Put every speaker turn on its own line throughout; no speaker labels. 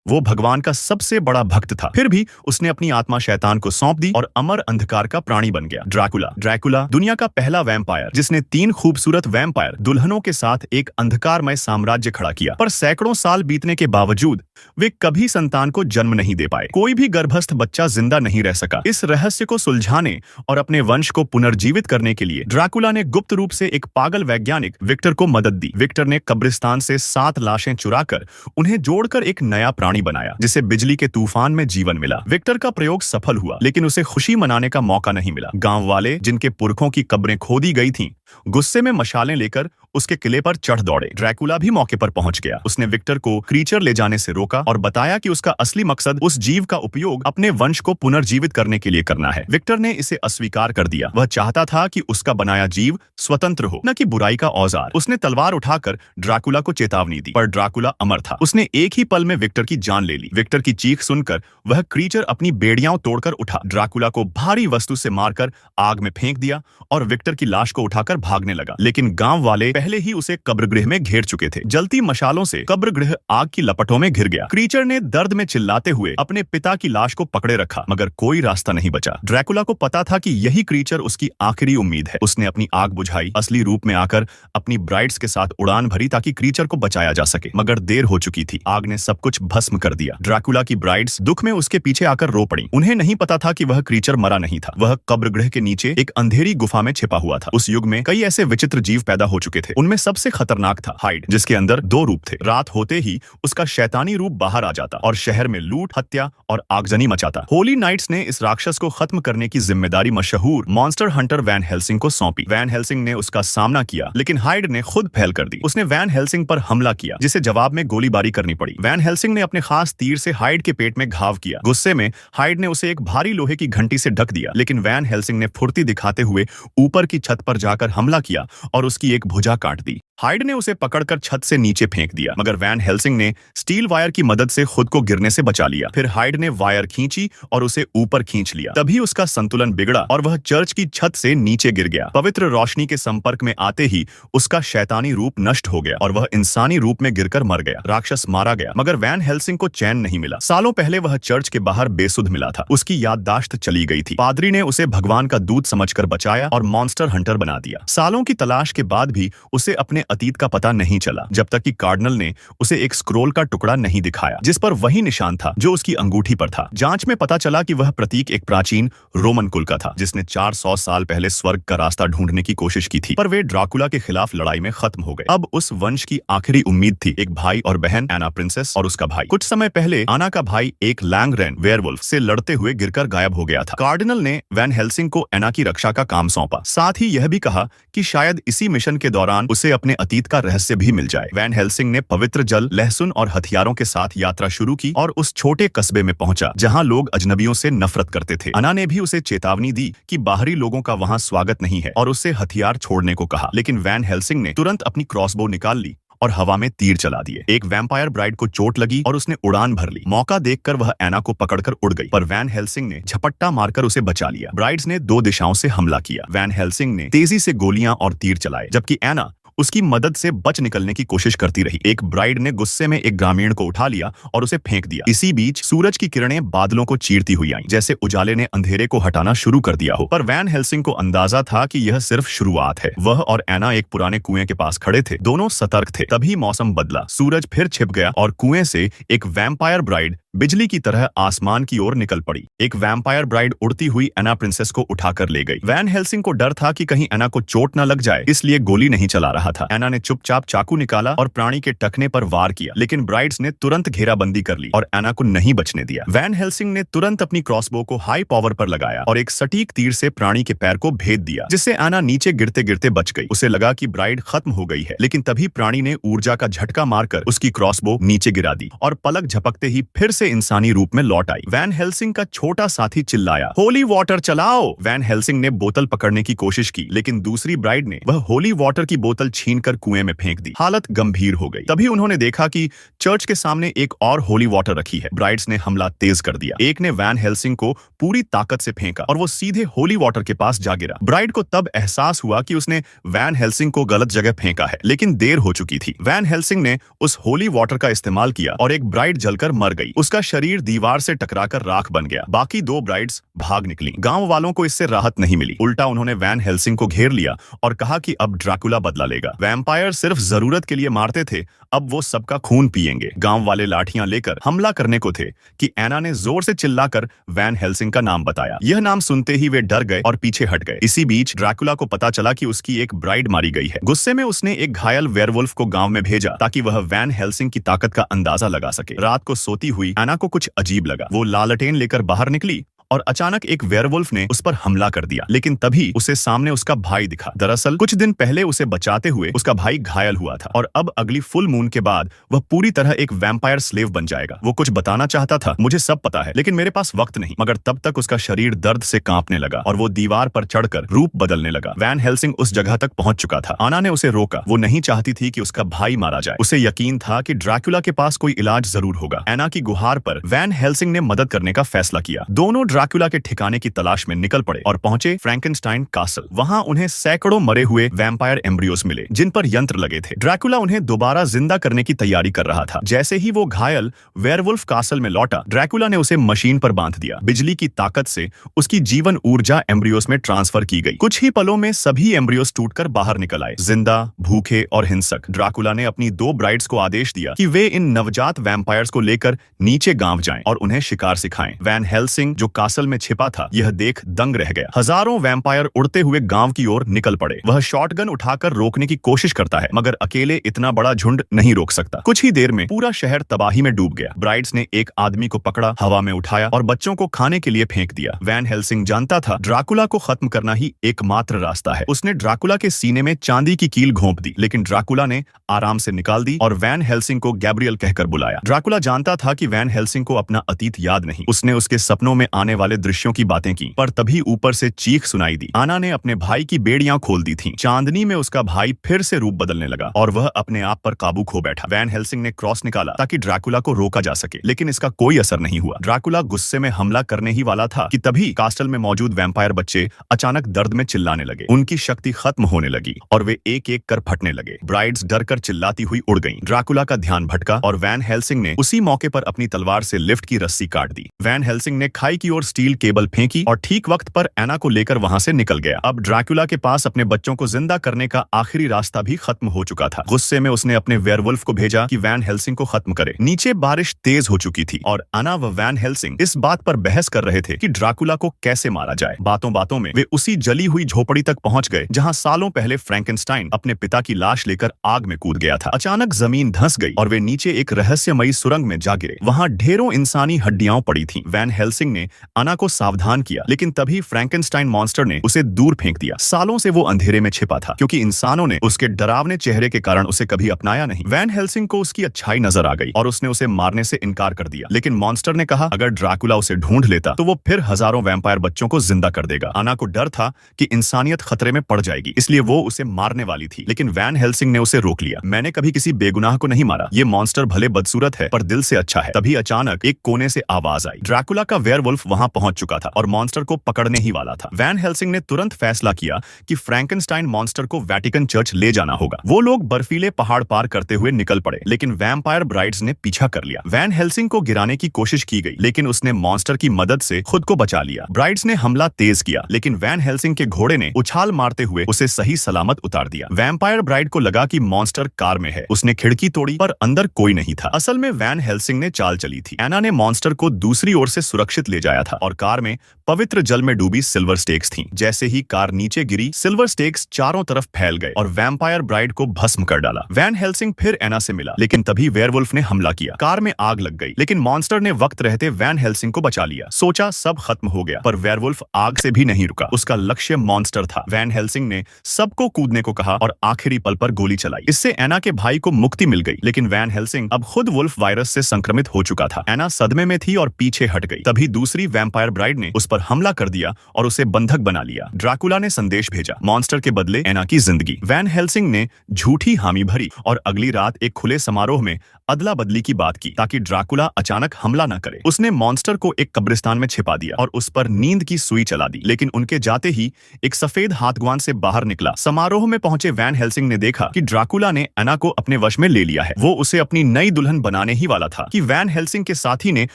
वो भगवान का सबसे बड़ा भक्त था। फिर भी उसने अपनी आत्मा शैतान को सौंप दी और अमर अंधकार का प्राणी बन गया। ड्रैकुला दुनिया का पहला वैम्पायर जिसने 3 खूबसूरत वैम्पायर दुल्हनों के साथ एक अंधकारमय साम्राज्य खड़ा किया। पर सैकड़ों साल बीतने के बावजूद वे कभी संतान को जन्म नहीं दे पाए। कोई भी गर्भस्थ बच्चा जिंदा नहीं रह सका। इस रहस्य को सुलझाने और अपने वंश को पुनर्जीवित करने के लिए ड्रैकुला ने गुप्त रूप से एक पागल वैज्ञानिक विक्टर को मदद दी। विक्टर ने कब्रिस्तान से 7 लाशें चुराकर उन्हें जोड़कर एक नया प्राणी बनाया जिसे बिजली के तूफान में जीवन मिला। विक्टर का प्रयोग सफल हुआ, लेकिन उसे खुशी मनाने का मौका नहीं मिला। गांव वाले जिनके पुरखों की कब्रें खोदी गई थीं, गुस्से में मशालें लेकर उसके किले पर चढ़ दौड़े। ड्रैकुला भी मौके पर पहुंच गया। उसने विक्टर को क्रीचर ले जाने से रोका और बताया कि उसका असली मकसद उस जीव का उपयोग अपने वंश को पुनर्जीवित करने के लिए करना है। विक्टर ने इसे अस्वीकार कर दिया। वह चाहता था कि उसका बनाया जीव स्वतंत्र हो, न कि बुराई का औजार। उसने तलवार उठाकर ड्रैकुला को चेतावनी दी, पर ड्रैकुला अमर था। उसने एक ही पल में विक्टर की जान ले ली। विक्टर की चीख सुनकर वह क्रीचर अपनी बेड़ियां तोड़कर उठा, ड्रैकुला को भारी वस्तु से मारकर आग में फेंक दिया और विक्टर की लाश को उठाकर भागने लगा। लेकिन गांव वाले पहले ही उसे कब्रगृह में घेर चुके थे। जलती मशालों से कब्रगृह आग की लपटों में घिर गया। क्रीचर ने दर्द में चिल्लाते हुए अपने पिता की लाश को पकड़े रखा, मगर कोई रास्ता नहीं बचा। ड्रैकुला को पता था कि यही क्रीचर उसकी आखिरी उम्मीद है। उसने अपनी आग बुझाई, असली रूप में आकर अपनी ब्राइड्स के साथ उड़ान भरी ताकि क्रीचर को बचाया जा सके, मगर देर हो चुकी थी। आग ने सब कुछ भस्म कर दिया। ड्रैकुला की ब्राइड्स दुख में उसके पीछे आकर रो पड़ी। उन्हें नहीं पता था कि वह क्रीचर मरा नहीं था। वह कब्रगृह के नीचे एक अंधेरी गुफा में छिपा हुआ था। उस युग में कई ऐसे विचित्र जीव पैदा हो चुके थे। उनमें सबसे खतरनाक था हाइड, जिसके अंदर 2 रूप थे। रात होते ही उसका शैतानी रूप बाहर आ जाता और शहर में लूट, हत्या और आगजनी मचाता। होली नाइट्स ने इस राक्षस को खत्म करने की जिम्मेदारी मशहूर मॉन्स्टर हंटर वैन हेल्सिंग को सौंपी। वैन हेल्सिंग ने उसका सामना किया, लेकिन हाइड ने खुद फैल कर दी। उसने वैन हेल्सिंग पर हमला किया, जिसे जवाब में गोलीबारी करनी पड़ी। वैन हेल्सिंग ने अपने खास तीर से हाइड के पेट में घाव किया। गुस्से में हाइड ने उसे एक भारी लोहे की घंटी से ढक दिया, लेकिन वैन हेल्सिंग ने फुर्ती दिखाते हुए ऊपर की छत पर जाकर हमला किया और उसकी एक भुजा काट दी। हाइड ने उसे पकड़कर छत से नीचे फेंक दिया, मगर वैन हेल्सिंग ने स्टील वायर की मदद से खुद को गिरने से बचा लिया। फिर हाइड ने वायर खींची और उसे ऊपर खींच लिया। तभी उसका संतुलन बिगड़ा और वह चर्च की छत से नीचे गिर गया। पवित्र रोशनी के संपर्क में आते ही उसका शैतानी रूप नष्ट हो गया और वह इंसानी रूप में गिरकर मर गया। राक्षस मारा गया, मगर वैन हेल्सिंग को चैन नहीं मिला। सालों पहले वह चर्च के बाहर बेसुध मिला था। उसकी याददाश्त चली गई थी। पादरी ने उसे भगवान का दूत समझकर बचाया और मॉन्स्टर हंटर बना दिया। सालों की तलाश के बाद भी उसे अपने अतीत का पता नहीं चला, जब तक कि कार्डिनल ने उसे एक स्क्रोल का टुकड़ा नहीं दिखाया जिस पर वही निशान था जो उसकी अंगूठी पर था। जांच में पता चला कि वह प्रतीक एक प्राचीन रोमन कुल का था, जिसने 400 साल पहले स्वर्ग का रास्ता ढूंढने की कोशिश की थी, पर वे ड्रैकुला के खिलाफ लड़ाई में खत्म हो गए। अब उस वंश की आखिरी उम्मीद थी एक भाई और बहन, एना प्रिंसेस और उसका भाई। कुछ समय पहले आना का भाई एक लैंगरेन वेयरवुल्फ से लड़ते हुए गिरकर गायब हो गया था। कार्डिनल ने वैन हेल्सिंग को एना की रक्षा का काम सौंपा। साथ ही यह भी कहा कि शायद इसी मिशन के दौरान उसे अपने अतीत का रहस्य भी मिल जाए। वैन हेल्सिंग ने पवित्र जल, लहसुन और हथियारों के साथ यात्रा शुरू की और उस छोटे कस्बे में पहुंचा जहां लोग अजनबियों से नफरत करते थे। अना ने भी उसे चेतावनी दी कि बाहरी लोगों का वहां स्वागत नहीं है और उससे हथियार छोड़ने को कहा, लेकिन वैन हेल्सिंग ने तुरंत अपनी क्रॉसबो निकाल ली और हवा में तीर चला दिए। एक वैम्पायर ब्राइड को चोट लगी और उसने उड़ान भर ली। मौका देखकर वह एना को पकड़कर उड़ गई, पर वैन हेल्सिंग ने झपट्टा मारकर उसे बचा लिया। ब्राइड्स ने 2 दिशाओं से हमला किया। वैन हेल्सिंग ने तेजी से गोलियां और तीर चलाए, जबकि एना उसकी मदद से बच निकलने की कोशिश करती रही। एक ब्राइड ने गुस्से में एक ग्रामीण को उठा लिया और उसे फेंक दिया। इसी बीच सूरज की किरणें बादलों को चीरती हुई आईं, जैसे उजाले ने अंधेरे को हटाना शुरू कर दिया हो। पर वैन हेल्सिंग को अंदाजा था कि यह सिर्फ शुरुआत है। वह और एना एक पुराने कुएं के पास खड़े थे। दोनों सतर्क थे। तभी मौसम बदला, सूरज फिर छिप गया और कुएं से एक वैम्पायर ब्राइड बिजली की तरह आसमान की ओर निकल पड़ी। एक वैम्पायर ब्राइड उड़ती हुई एना प्रिंसेस को उठाकर ले गई। वैन हेल्सिंग को डर था कि कहीं एना को चोट न लग जाए, इसलिए गोली नहीं चला रहा था। एना ने चुपचाप चाकू निकाला और प्राणी के टखने पर वार किया, लेकिन ब्राइड्स ने तुरंत घेराबंदी कर ली और एना को नहीं बचने दिया। वैन हेल्सिंग ने तुरंत अपनी क्रॉसबो को हाई पावर पर लगाया और एक सटीक तीर से प्राणी के पैर को भेद दिया, जिससे एना नीचे गिरते गिरते बच गई। उसे लगा कि ब्राइड खत्म हो गई है, लेकिन तभी प्राणी ने ऊर्जा का झटका मारकर उसकी क्रॉसबो नीचे गिरा दी और पलक झपकते ही फिर से इंसानी रूप में लौट आई। वैन हेल्सिंग का छोटा साथी चिल्लाया, होली वाटर चलाओ। वैन हेल्सिंग ने बोतल पकड़ने की कोशिश की, लेकिन दूसरी ब्राइड ने वह होली वाटर की बोतल छीनकर कुएं में फेंक दी। हालत गंभीर हो गई। तभी उन्होंने देखा कि चर्च के सामने एक और होली वाटर रखी है। ब्राइड्स ने हमला तेज कर दिया। एक ने वैन हेल्सिंग को पूरी ताकत से फेंका और वो सीधे होली वाटर के पास जा गिरा। ब्राइड को तब एहसास हुआ कि उसने वैन हेल्सिंग को गलत जगह फेंका है, लेकिन देर हो चुकी थी। वैन हेल्सिंग ने उस होली वाटर का इस्तेमाल किया और एक ब्राइड जलकर मर गई। उसका शरीर दीवार से टकराकर राख बन गया। बाकी दो ब्राइड्स भाग निकली। गांव वालों को इससे राहत नहीं मिली। उल्टा उन्होंने वैन हेल्सिंग को घेर लिया और कहा कि अब ड्रैकुला बदला लेगा। वैम्पायर सिर्फ जरूरत के लिए मारते थे, अब वो सबका खून पिएंगे। गांव वाले लाठियां लेकर हमला करने को थे कि एना ने जोर से चिल्लाकर वैन हेल्सिंग का नाम बताया। यह नाम सुनते ही वे डर गए और पीछे हट गए। इसी बीच ड्रैकुला को पता चला कि उसकी एक ब्राइड मारी गई है। गुस्से में उसने एक घायल वेयरवुल्फ को गांव में भेजा ताकि वह वैन हेल्सिंग की ताकत का अंदाजा लगा सके। रात को सोती हुई एना को कुछ अजीब लगा। वो लालटेन लेकर बाहर निकली और अचानक एक वेयरवुल्फ ने उस पर हमला कर दिया, लेकिन तभी उसे सामने उसका भाई दिखा। दरअसल कुछ दिन पहले उसे बचाते हुए उसका भाई घायल हुआ था और अब अगली फुल मून के बाद वह पूरी तरह एक वैम्पायर स्लेव बन जाएगा। वो कुछ बताना चाहता था, मुझे सब पता है, लेकिन मेरे पास वक्त नहीं। मगर तब तक उसका शरीर दर्द से कांपने लगा और वो दीवार पर चढ़कर रूप बदलने लगा। वैन हेल्सिंग उस जगह तक पहुंच चुका था। आना ने उसे रोका। वो नहीं चाहती थी कि उसका भाई मारा जाए। उसे यकीन था कि ड्रैकुला के पास कोई इलाज जरूर होगा। एना की गुहार पर वैन हेल्सिंग ने मदद करने का फैसला किया। दोनों ड्रैकुला के ठिकाने की तलाश में निकल पड़े और पहुंचे फ्रैंकेनस्टाइन कासल। वहां उन्हें सैकड़ों मरे हुए वैम्पायर एम्ब्रियोस मिले, जिन पर यंत्र लगे थे। ड्रैकुला उन्हें दोबारा जिंदा करने की तैयारी कर रहा था। जैसे ही वो घायल वेयरवुल्फ कासल में लौटा, ड्रैकुला ने उसे मशीन पर बांध दिया। बिजली की ताकत से उसकी जीवन ऊर्जा एम्ब्रियोस में ट्रांसफर की गई। कुछ ही पलों में सभी एम्ब्रियोस टूटकर बाहर निकल आए, जिंदा, भूखे और हिंसक। ड्रैकुला ने अपनी दो ब्राइड्स को आदेश दिया कि वे इन नवजात वैम्पायर्स को लेकर नीचे गांव जाएं और उन्हें शिकार सिखाएं। वैन हेल्सिंग, जो कासल में छिपा था, यह देख दंग रह गया। हजारों वैम्पायर उड़ते हुए गांव की ओर निकल पड़े। वह शॉटगन उठाकर रोकने की कोशिश करता है, मगर अकेले इतना बड़ा झुंड नहीं रोक सकता। कुछ ही देर में पूरा शहर तबाही में डूब गया। ब्राइड्स ने एक आदमी को पकड़ा, हवा में उठाया और बच्चों को खाने के लिए फेंक दिया। वैन हेल्सिंग जानता था ड्रैकुला को खत्म करना ही एकमात्र रास्ता है। उसने ड्रैकुला के सीने में चांदी की कील घोंप दी, लेकिन ड्रैकुला ने आराम से निकाल दी और वैन हेल्सिंग को गैब्रियल कहकर बुलाया। ड्रैकुला जानता था कि वैन हेल्सिंग को अपना अतीत याद नहीं। उसने उसके सपनों में आने वाले दृश्यों की बातें की, पर तभी ऊपर से चीख सुनाई दी। आना ने अपने भाई की बेड़ियां खोल दी थीं। चांदनी में उसका भाई फिर से रूप बदलने लगा और वह अपने आप पर काबू खो बैठा। वैन हेल्सिंग ने क्रॉस निकाला ताकि ड्रैकुला को रोका जा सके, लेकिन इसका कोई असर नहीं हुआ। ड्रैकुला गुस्से में हमला करने ही वाला था कि तभी कास्टल में मौजूद वैम्पायर बच्चे अचानक दर्द में चिल्लाने लगे। उनकी शक्ति खत्म होने लगी और वे एक एक कर फटने लगे। ब्राइड्स डरकर चिल्लाती हुई उड़ गईं। ड्रैकुला का ध्यान भटका और वैन हेल्सिंग ने उसी मौके पर अपनी तलवार से लिफ्ट की रस्सी काट दी। वैन हेल्सिंग ने खाई की ओर स्टील केबल फेंकी और ठीक वक्त पर एना को लेकर वहां से निकल गया। अब ड्रैकुला के पास अपने बच्चों को जिंदा करने का आखिरी रास्ता भी खत्म हो चुका था। गुस्से में उसने अपने वेयरवुल्फ को भेजा कि वैन हेल्सिंग को खत्म करे। नीचे बारिश तेज हो चुकी थी और एना व वैन हेल्सिंग इस बात पर बहस कर रहे थे कि ड्रैकुला को कैसे मारा जाए। बातों बातों में वे उसी जली हुई झोपड़ी तक पहुंच गए जहां सालों पहले फ्रैंकेनस्टाइन अपने पिता की लाश लेकर आग में कूद गया था। अचानक जमीन धंस गई और वे नीचे एक रहस्यमयी सुरंग में जा गिरे। वहां ढेरों इंसानी हड्डियां पड़ी थीं। वैन हेल्सिंग ने एना को सावधान किया, लेकिन तभी फ्रैंकेनस्टाइन मॉन्स्टर ने उसे दूर फेंक दिया। सालों से वो अंधेरे में छिपा था, क्योंकि इंसानों ने उसके डरावने चेहरे के कारण उसे कभी अपनाया नहीं। वैन हेल्सिंग को उसकी अच्छाई नजर आ गई और उसने उसे मारने से इनकार कर दिया, लेकिन मॉन्स्टर ने कहा अगर ड्रैकुला उसे ढूंढ लेता तो वो फिर हजारों वैम्पायर बच्चों को जिंदा कर देगा। एना को डर था कि इंसानियत खतरे में पड़ जाएगी, इसलिए वो उसे मारने वाली थी, लेकिन वैन हेल्सिंग ने उसे रोक लिया। मैंने कभी किसी बेगुनाह को नहीं मारा। ये मॉन्स्टर भले बदसूरत है पर दिल से अच्छा है। तभी अचानक एक कोने से आवाज आई। ड्रैकुला का वेयरवुल्फ वहां पहुंच चुका था और मॉन्स्टर को पकड़ने ही वाला था। वैन हेल्सिंग ने तुरंत फैसला किया कि फ्रैंकेनस्टाइन मॉन्स्टर को वेटिकन चर्च ले जाना होगा। वो लोग बर्फीले पहाड़ पार करते हुए निकल पड़े, लेकिन वैम्पायर ब्राइड्स ने पीछा कर लिया। वैन हेल्सिंग को गिराने की कोशिश की गई, लेकिन उसने मॉन्स्टर की मदद से खुद को बचा लिया। ब्राइड्स ने हमला तेज किया, लेकिन वैन हेल्सिंग के घोड़े ने उछाल मारते हुए उसे सही सलामत उतार दिया। वैम्पायर ब्राइड को लगा कि मॉन्स्टर कार में है। उसने खिड़की तोड़ी, पर अंदर कोई नहीं था। असल में वैन हेल्सिंग ने चाल चली थी। एना ने मॉन्स्टर को दूसरी ओर से सुरक्षित ले जाया था। था और कार में पवित्र जल में डूबी सिल्वर स्टेक्स थीं। जैसे ही कार नीचे गिरी, सिल्वर स्टेक्स चारों तरफ फैल गए और वैम्पायर ब्राइड को भस्म कर डाला। वैन हेल्सिंग फिर एना से मिला, लेकिन तभी वेयरवुल्फ ने हमला किया। कार में आग लग गई, लेकिन मॉन्स्टर ने वक्त रहते वैन हेल्सिंग को बचा लिया। सोचा सब खत्म हो गया, पर वेयरवुल्फ आग से भी नहीं रुका। उसका लक्ष्य मॉन्स्टर था। वैन हेल्सिंग ने सबको कूदने को कहा और आखिरी पल पर गोली चलाई। इससे एना के भाई को मुक्ति मिल गई, लेकिन वैन हेल्सिंग अब खुद वुल्फ वायरस से संक्रमित हो चुका था। एना सदमे में थी और पीछे हट गई। तभी दूसरी वैम्पायर ब्राइड ने उस पर हमला कर दिया और उसे बंधक बना लिया। ड्रैकुला ने संदेश भेजा, मॉन्स्टर के बदले एना की जिंदगी। वैन हेल्सिंग ने झूठी हामी भरी और अगली रात एक खुले समारोह में अदला बदली की बात की ताकि ड्रैकुला अचानक हमला न करे। उसने मॉन्स्टर को एक कब्रिस्तान में छिपा दिया और उस पर नींद की सुई चला दी, लेकिन उनके जाते ही एक सफेद हाथगवान से बाहर निकला। समारोह में पहुंचे वैन हेल्सिंग ने देखा कि ड्रैकुला ने एना को अपने वश में ले लिया है। वो उसे अपनी नई दुल्हन बनाने ही वाला था कि वैन हेल्सिंग के साथी ने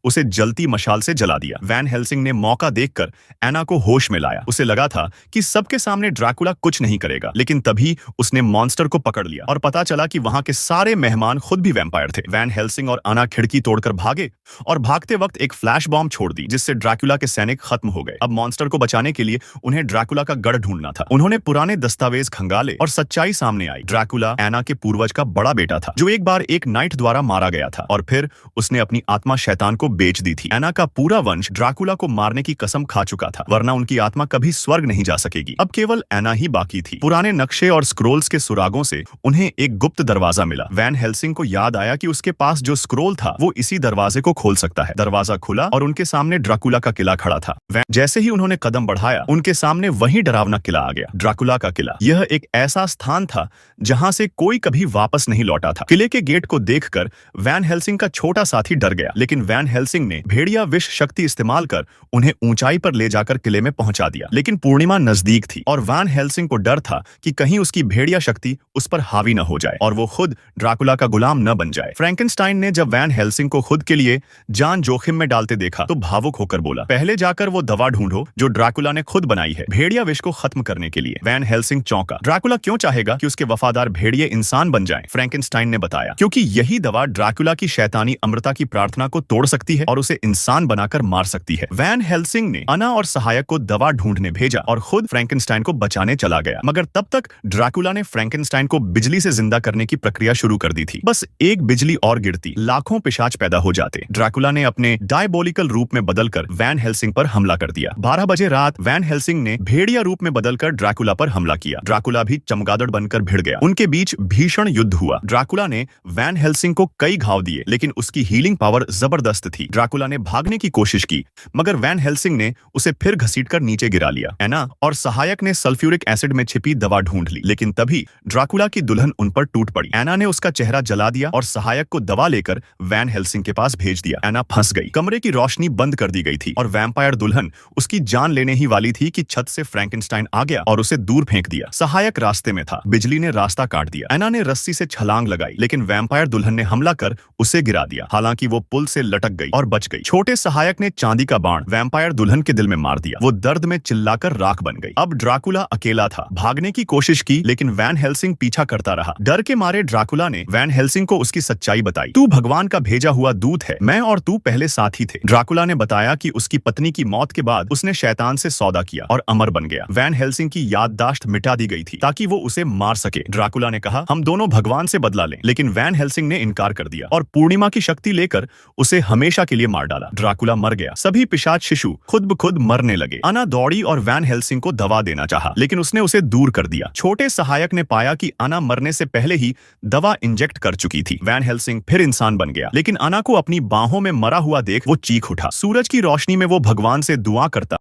उसे जलती मशाल से जला दिया। वैन हेल्सिंग ने मौका देखकर एना को होश में लाया। उसे लगा था कि सबके सामने ड्रैकुला कुछ नहीं करेगा, लेकिन तभी उसने मॉन्स्टर को पकड़ लिया और पता चला कि वहां के सारे मेहमान खुद भी वैम्पायर थे। वैन हेल्सिंग और एना खिड़की तोड़कर भागे और भागते वक्त एक फ्लैश बॉम्ब छोड़ दी, जिससे ड्रैकुला के सैनिक खत्म हो गए। अब मॉन्स्टर को बचाने के लिए उन्हें ड्रैकुला का गढ़ ढूंढना था। उन्होंने पुराने दस्तावेज खंगाले और सच्चाई सामने आई। ड्रैकुला एना के पूर्वज का बड़ा बेटा था, जो एक बार एक नाइट द्वारा मारा गया था और फिर उसने अपनी आत्मा शैतान को बेच दी थी। एना का पूरा वंश ड्रैकुला को मारने की कसम खा चुका था, वरना उनकी आत्मा कभी स्वर्ग नहीं जा सकेगी। अब केवल एना ही बाकी थी। पुराने नक्शे और स्क्रोल्स के सुरागों से उन्हें एक गुप्त दरवाजा मिला। वैन हेल्सिंग को याद आया कि उसके पास जो स्क्रोल था वो इसी दरवाजे को खोल सकता है। दरवाजा खुला और उनके सामने ड्रैकुला का किला खड़ा था। जैसे ही उन्होंने कदम बढ़ाया, उनके सामने वही डरावना किला आ गया, ड्रैकुला का किला। यह एक ऐसा स्थान था जहां से कोई कभी वापस नहीं लौटा था। किले के गेट को देखकर वैन हेल्सिंग का छोटा साथी डर गया, लेकिन वैन हेल्सिंग ने भेड़िया विष शक्ति इस्तेमाल कर उन्हें ऊंचाई पर ले जाकर किले में पहुंचा दिया। लेकिन पूर्णिमा नजदीक थी और वैन हेल्सिंग को डर था कि कहीं उसकी भेड़िया शक्ति उस पर हावी न हो जाए और वो खुद ड्रैकुला का गुलाम न बन जाए। फ्रैंकेनस्टाइन ने जब वैन हेल्सिंग को खुद के लिए जान जोखिम में डालते देखा तो भावुक होकर बोला, पहले जाकर वो दवा ढूंढो जो ड्रैकुला ने खुद बनाई है, भेड़िया विष को खत्म करने के लिए। वैन हेल्सिंग चौंका। ड्रैकुला क्यों चाहेगा कि उसके वफादार भेड़िए इंसान बन जाएं? फ्रैंकेनस्टाइन ने बताया, क्योंकि यही दवा ड्रैकुला की शैतानी अमृता की प्रार्थना को तोड़ सकती है और उसे इंसान बनाकर मार सकती है। वैन हेल्सिंग ने एना और सहायक को दवा ढूंढने भेजा और खुद फ्रैंकेनस्टाइन को बचाने चला गया। मगर तब तक ड्रैकुला ने फ्रैंकेनस्टाइन को बिजली से जिंदा करने की प्रक्रिया शुरू कर दी थी। बस एक बिजली और गिरती, लाखों पिशाच पैदा हो जाते। ड्रैकुला ने अपने डायबोलिकल रूप में बदलकर वैन हेल्सिंग पर हमला कर दिया। 12 बजे रात वैन हेल्सिंग ने भेड़िया रूप में बदलकर ड्रैकुला पर हमला किया। ड्रैकुला भी चमगादड़ बनकर भिड़ गया। उनके बीच भीषण युद्ध हुआ। ड्रैकुला ने वैन हेल्सिंग को कई घाव दिए, लेकिन उसकी हीलिंग पावर जबरदस्त थी। ड्रैकुला ने भागने की कोशिश की, मगर वैन हेल्सिंग ने उसे फिर घसीटकर नीचे गिरा लिया। एना और सहायक ने सल्फ्यूरिक एसिड में छिपी दवा ढूंढ ली, लेकिन तभी ड्रैकुला की दुल्हन उन पर टूट पड़ी। एना ने उसका चेहरा जला दिया और सहायक को दवा लेकर वैन हेल्सिंग के पास भेज दिया। एना फंस गई। कमरे की रोशनी बंद कर दी गई थी और वैम्पायर दुल्हन उसकी जान लेने ही वाली थी कि छत से फ्रैंकेनस्टाइन आ गया और उसे दूर फेंक दिया। सहायक रास्ते में था। बिजली ने रास्ता काट दिया। एना ने रस्सी से छलांग लगाई, लेकिन वैम्पायर दुल्हन ने हमला कर उसे गिरा दिया। हालांकि वो पुल से लटक गई और बच गई। छोटे सहायक ने चांदी का बाण वैम्पायर दुल्हन के दिल में मार दिया। वो दर्द में चिल्लाकर राख बन गई। अब ड्रैकुला अकेला था। भागने की कोशिश की, लेकिन वैन हेल्सिंग पीछा करता रहा। डर के मारे ड्रैकुला ने वैन हेल्सिंग को उसकी सच्चाई बताई। तू भगवान का भेजा हुआ दूत है। मैं और तू पहले साथी थे। ड्रैकुला ने बताया कि उसकी पत्नी की मौत के बाद उसने शैतान से सौदा किया और अमर बन गया। वैन हेल्सिंग की याददाश्त मिटा दी गई थी ताकि वो उसे मार सके। ड्रैकुला ने कहा, हम दोनों भगवान से बदला लें, लेकिन वैन हेल्सिंग ने इनकार कर दिया और पूर्णिमा की शक्ति लेकर उसे हमेशा के लिए मार डाला। ड्रैकुला मर गया। सभी पिशाच शिशु खुद ब खुद मरने लगे। एना दौड़ी और वैन हेल्सिंग को दवा देना चाहा, लेकिन उसने उसे दूर कर दिया। छोटे सहायक ने पाया कि एना मरने से पहले ही दवा इंजेक्ट कर चुकी थी। वैन हेल्सिंग फिर इंसान बन गया, लेकिन एना को अपनी बाहों में मरा हुआ देख वो चीख उठा। सूरज की रोशनी में वो भगवान से दुआ करता